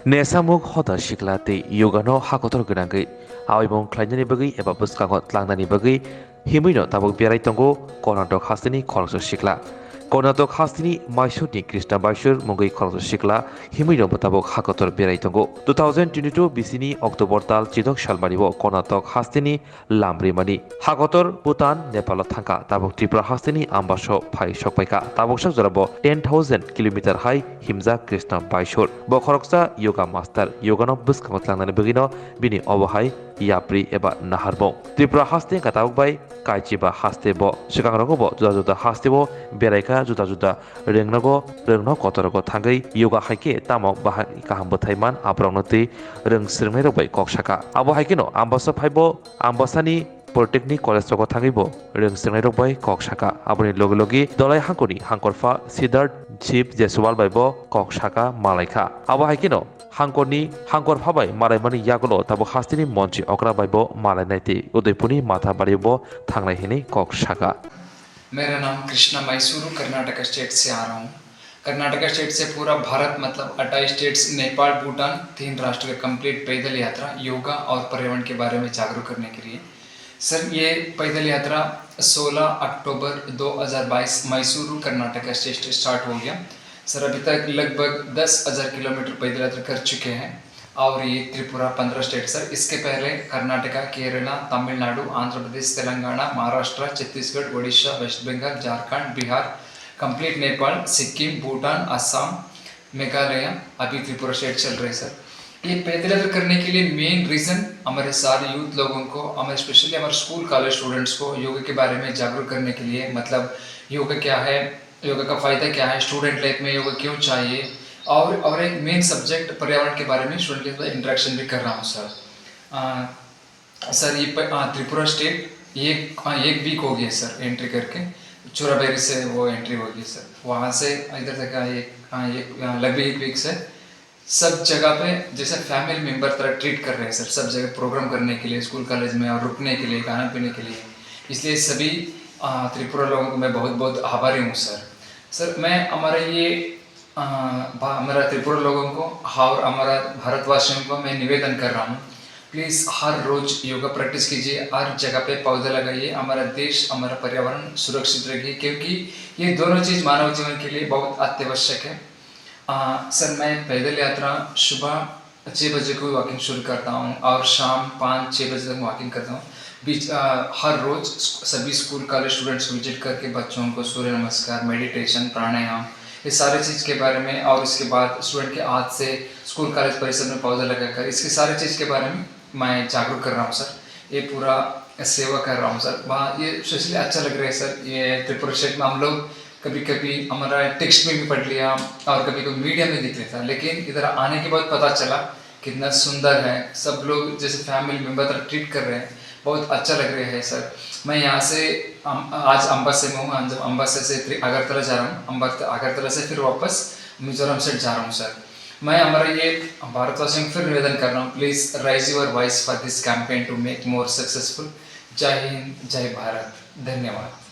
नेसामुक हदा सिख्लाते योगानो हाखतर गोनांगै आवाइबं ख्लाइनानि बगै एबा बुस्कांग tlangनानि बगै हिमैनो ताबुक बेराय तंगो कर्नाटक हास्तिनि खरंसो सिख्ला कर्नाटक हास्तिनि माइसुरनि कृष्णा बाइसुर मुंगै खरंसो सिख्ला हिमैनो ताबुक हाखतर बेराय तंगो 2022 बिसिनि अक्टोबर ताल चिदक सालमानिबो कर्नाटक हास्तिनि लामब्रिमानि हाखतर भूटान नेपाल थांका ताबुक त्रिपुरा हास्तिनि आम्बासो फाइ सकपाइका ताबुक sak जराबो 10,000 किलोमीटर हाई हिमजा कृष्णा बाइसुर बखरकसा योगा मास्टार योगानो बुस्कांग tlangनानि बगैनो बिनि अबहाय याप्रि एबा नाहारबो त्रिपुरा हास्ते काताबुक बाय काइचिबा हास्तेबो सिगांरगबो जुदा जुदा हास्तेबो बेरायका जुदा जुदा रोंनो कतरगो थांगै योगा हाइके तामक बाहाय काहाम बथाइमान आब्रावनोति रोंस्रोंनाय रबाय कक्साका आबो हाइकेनो आम्बासा फाइबो आम्बासानि पलिटेक्निक कलेज रगो थांगैबो रोंस्रोंनाय रबाय कक्साका आबोनि लगे लगे दलाय हांखोनि हांखरफा सिद्धार्थ चिफ जेसवाल बायबो कक्साका मालायखा आबो हाइकेनो हांखरनि हांखर फाबाय मालायमानि यागलो ताबो हास्तिनि मन्त्रि अग्रा बायबो मालायनायति उदयपुरनि माथाबारिबो थांनाय हिनि कक्साका। मेरा नाम कृष्णा मैसूरू कर्नाटक स्टेट से आ रहा हूँ। कर्नाटक स्टेट से पूरा भारत मतलब 28 स्टेट्स नेपाल भूटान 3 राष्ट्र का कंप्लीट पैदल यात्रा योगा और पर्यावरण के बारे में जागरूक करने के लिए। सर ये पैदल यात्रा 16 अक्टूबर 2022 मैसूरू कर्नाटक स्टेट से स्टार्ट हो गया। सर अभी तक लगभग 10,000 किलोमीटर पैदल यात्रा कर चुके हैं और ये त्रिपुरा 15 स्टेट सर। इसके पहले कर्नाटका, केरला, तमिलनाडु, आंध्र प्रदेश, तेलंगाना, महाराष्ट्र, छत्तीसगढ़, उड़ीसा, वेस्ट बंगाल, झारखंड, बिहार, कंप्लीट नेपाल, सिक्किम, भूटान, असम, मेघालय, अभी त्रिपुरा स्टेट चल रहे सर। ये पैदल यात्रा करने के लिए मेन रीज़न हमारे सारे यूथ लोगों को, हमारे स्पेशली हमारे स्कूल कॉलेज स्टूडेंट्स को योगा के बारे में जागरूक करने के लिए, मतलब योगा क्या है, योगा का फ़ायदा क्या है, स्टूडेंट लाइफ में योगा क्यों चाहिए, और एक मेन सब्जेक्ट पर्यावरण के बारे में स्टूडेंट के साथ इंटरेक्शन भी कर रहा हूँ सर। सर ये त्रिपुरा स्टेट एक वीक हो गया सर एंट्री करके, चोराबेरी से वो एंट्री हो गई सर। वहाँ से इधर तक लगभग एक वीक से सब जगह पे जैसे फैमिली मेम्बर तरह ट्रीट कर रहे हैं सर, सब जगह प्रोग्राम करने के लिए, स्कूल कॉलेज में और रुकने के लिए, खाना पीने के लिए। इसलिए सभी त्रिपुरा लोगों को मैं बहुत बहुत आभारी हूँ सर। मैं हमारा त्रिपुरा लोगों को और हमारा भारतवासियों को मैं निवेदन कर रहा हूँ, प्लीज़ हर रोज़ योगा प्रैक्टिस कीजिए, हर जगह पे पौधे लगाइए, हमारा देश हमारा पर्यावरण सुरक्षित रखिए, क्योंकि ये दोनों चीज़ मानव जीवन के लिए बहुत अत्यावश्यक है। सर मैं पैदल यात्रा सुबह 6 बजे को वॉकिंग शुरू करता हूँ और शाम 5-6 बजे तक वॉकिंग करता हूँ। हर रोज़ सभी स्कूल कॉलेज स्टूडेंट्स को विजिट करके बच्चों को सूर्य नमस्कार, मेडिटेशन, प्राणायाम, ये सारी चीज़ के बारे में, और इसके बाद स्टूडेंट के हाथ से स्कूल कॉलेज परिसर में पौधा लगाकर इसकी सारी चीज़ के बारे में मैं जागरूक कर रहा हूँ सर। ये पूरा सेवा कर रहा हूँ सर। वहाँ ये स्पेशली अच्छा लग रहा है सर। ये त्रिपुरा स्टेट में हम लोग कभी कभी हमारा टेक्स्ट में भी पढ़ लिया और कभी कभी मीडिया में दिख लेता, लेकिन इधर आने के बाद पता चला कितना सुंदर है, सब लोग जैसे फैमिली मेम्बर तरह ट्रीट कर रहे हैं, बहुत अच्छा लग रहा है सर। मैं यहाँ से आज अम्बासे में हूँ, अम्बासे से अगरतला जा रहा हूँ, अगरतला से फिर वापस मिजोरम से जा रहा हूँ सर। मैं हमारा ये भारतवासियों को फिर निवेदन कर रहा हूँ, please raise your voice for this campaign to make more successful. जय हिंद, जय भारत, धन्यवाद।